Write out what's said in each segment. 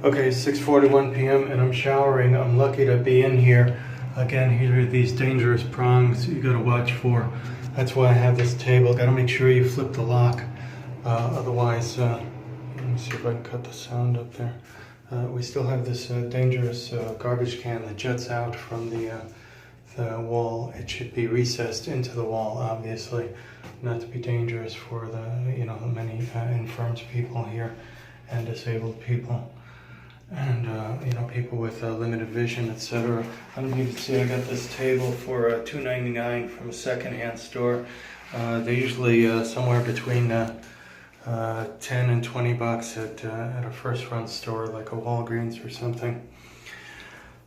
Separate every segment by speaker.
Speaker 1: Okay, 6:41 p.m. and I'm showering. I'm lucky to be in here. Again, here are these dangerous prongs you gotta watch for. That's why I have this table. Gotta make sure you flip the lock. Otherwise, let me see if I can cut the sound up there. We still have this dangerous garbage can that juts out from the wall. It should be recessed into the wall, obviously, not to be dangerous for the many infirm people here and disabled people. And people with limited vision, etc. I don't know if you can see, I got this table for $2.99 from a secondhand store. They're usually somewhere between 10 and 20 bucks at a first run store like a Walgreens or something.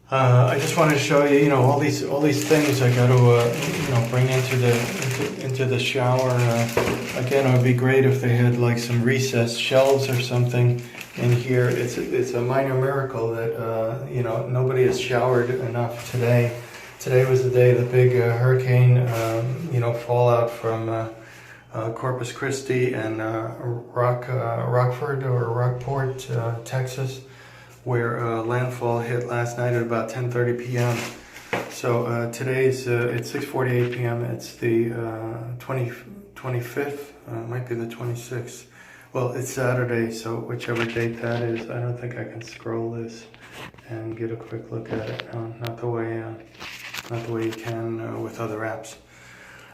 Speaker 1: I just wanted to show you, all these things I got to bring into the shower. Again, it would be great if they had like some recessed shelves or something in here. It's a minor miracle that nobody has showered enough today. Today was the day of the big hurricane, fallout from Corpus Christi and Rockford or Rockport, Texas, where landfall hit last night at about 10:30 p.m. So today's it's 6:48 p.m. It's the 25th, might be the 26th. Well, it's Saturday, so whichever date that is. I don't think I can scroll this and get a quick look at it. Not the way you can with other apps.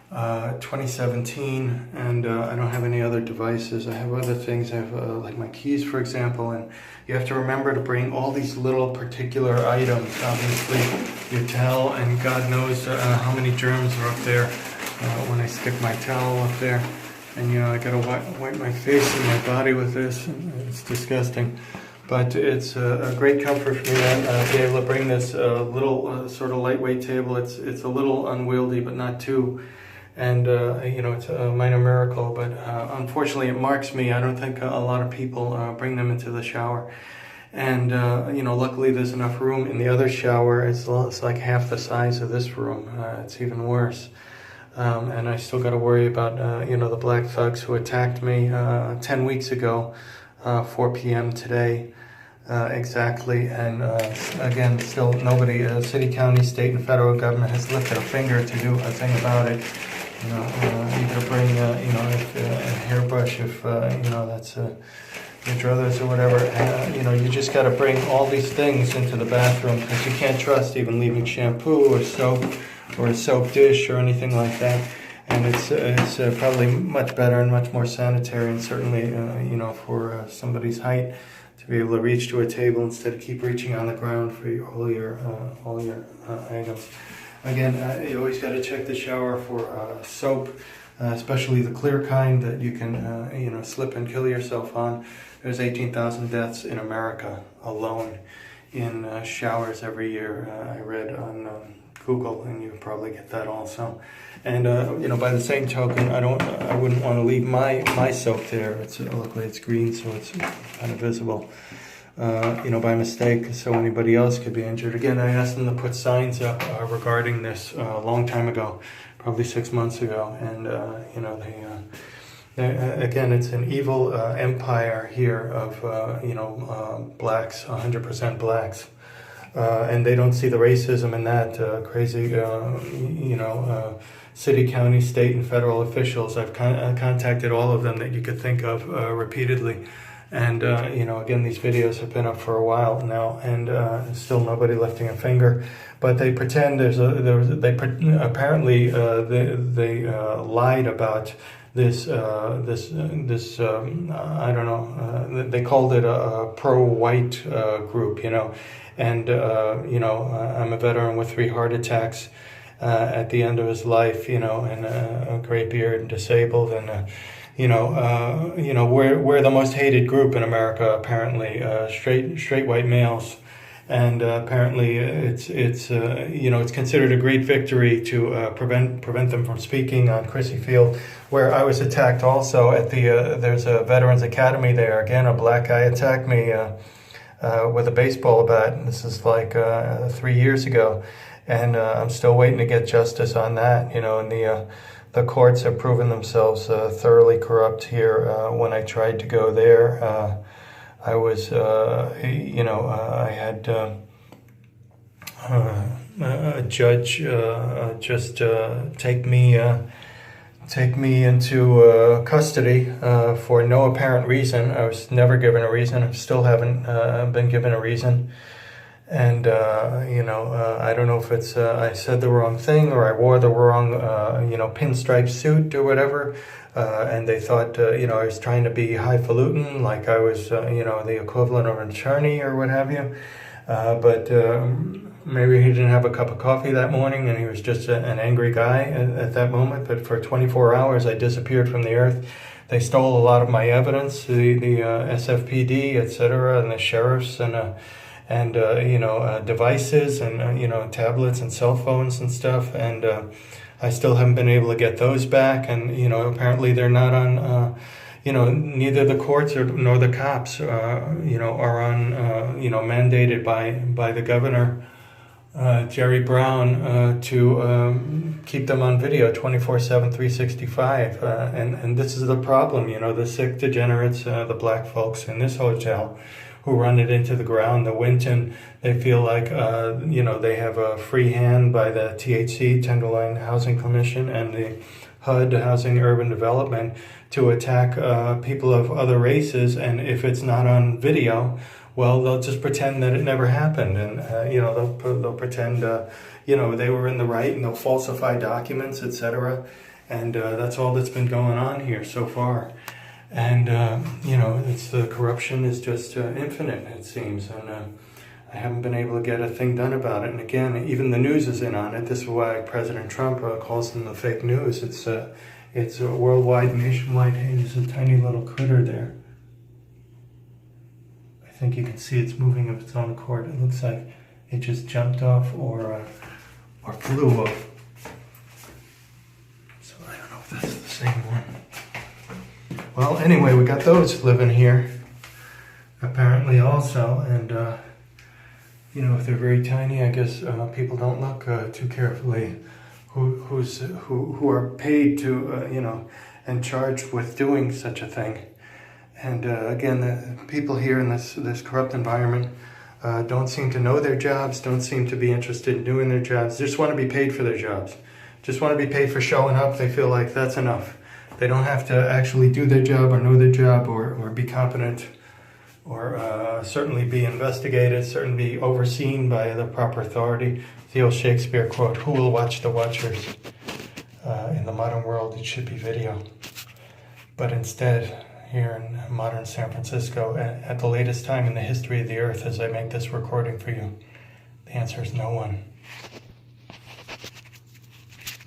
Speaker 1: 2017, and I don't have any other devices. I have other things. I have like my keys, for example, and you have to remember to bring all these little particular items. Obviously, your towel, and God knows how many germs are up there when I stick my towel up there. And I gotta wipe my face and my body with this. It's disgusting. But it's a great comfort for me to be able to bring this little sort of lightweight table. It's a little unwieldy, but not too. And it's a minor miracle, but unfortunately it marks me. I don't think a lot of people bring them into the shower. And luckily there's enough room in the other shower. It's like half the size of this room. It's even worse. And I still got to worry about the black thugs who attacked me 10 weeks ago, 4 p.m. today. Exactly, and again, still nobody, city, county, state, and federal government has lifted a finger to do a thing about it. You gotta bring, a hairbrush if that's your druthers or whatever. You just gotta bring all these things into the bathroom because you can't trust even leaving shampoo or soap or a soap dish or anything like that. And it's probably much better and much more sanitary, and certainly for somebody's height, to be able to reach to a table instead of keep reaching on the ground for all your items. Again, you always got to check the shower for soap, especially the clear kind that you can slip and kill yourself on. There's 18,000 deaths in America alone in showers every year. I read on Google, and you can probably get that also. And by the same token, I wouldn't want to leave my soap there. Luckily it's green, so it's kind of visible. By mistake, so anybody else could be injured. Again, I asked them to put signs up regarding this a long time ago, probably 6 months ago, and again, it's an evil empire here of blacks, 100% blacks. And they don't see the racism in that. Crazy, city, county, state, and federal officials. I've contacted all of them that you could think of repeatedly. And, again, these videos have been up for a while now, and still nobody lifting a finger. But they pretend apparently they lied about this, I don't know, they called it a pro-white group, And, I'm a veteran with 3 heart attacks at the end of his life, and a gray beard and disabled. And, we're the most hated group in America, apparently, straight white males. And apparently it's considered a great victory to prevent them from speaking on Crissy Field, where I was attacked also at there's a Veterans Academy there. Again, a black guy attacked me with a baseball bat. This is like 3 years ago, and I'm still waiting to get justice on that. And the courts have proven themselves thoroughly corrupt here. When I tried to go there, I was, I had a judge just take me into custody for no apparent reason. I was never given a reason. I still haven't been given a reason. And, I don't know if it's I said the wrong thing or I wore the wrong, pinstripe suit or whatever. And they thought, I was trying to be highfalutin, like I was, the equivalent of an attorney or what have you. But maybe he didn't have a cup of coffee that morning and he was just an angry guy at that moment. But for 24 hours, I disappeared from the earth. They stole a lot of my evidence, the SFPD, etc., and the sheriffs and devices and, tablets and cell phones and stuff. And I still haven't been able to get those back. And, apparently they're not on... neither the courts nor the cops, are on, mandated by the governor, Jerry Brown, to keep them on video 24/7, 365. And this is the problem, the sick degenerates, the black folks in this hotel who run it into the ground, the Winton, they feel like, they have a free hand by the THC, Tenderloin Housing Commission, and the HUD, Housing Urban Development, to attack people of other races. And if it's not on video, well, they'll just pretend that it never happened. And, they'll pretend, they were in the right, and they'll falsify documents, etc. And that's all that's been going on here so far. And, it's the corruption is just infinite, it seems. And I haven't been able to get a thing done about it. And again, even the news is in on it. This is why President Trump calls them the fake news. It's a worldwide, nationwide. Hey, there's a tiny little critter there. I think you can see it's moving of its own accord. It looks like it just jumped off or flew off. So I don't know if that's the same one. Well, anyway, we got those living here, apparently also. And, if they're very tiny, I guess people don't look too carefully who are paid to, and charged with doing such a thing. And again, the people here in this corrupt environment don't seem to know their jobs, don't seem to be interested in doing their jobs, just want to be paid for their jobs, just want to be paid for showing up. They feel like that's enough. They don't have to actually do their job or know their job or be competent or certainly be investigated, certainly be overseen by the proper authority. The old Shakespeare quote, "Who will watch the watchers?" In the modern world, it should be video. But instead, here in modern San Francisco, at the latest time in the history of the earth as I make this recording for you, the answer is no one.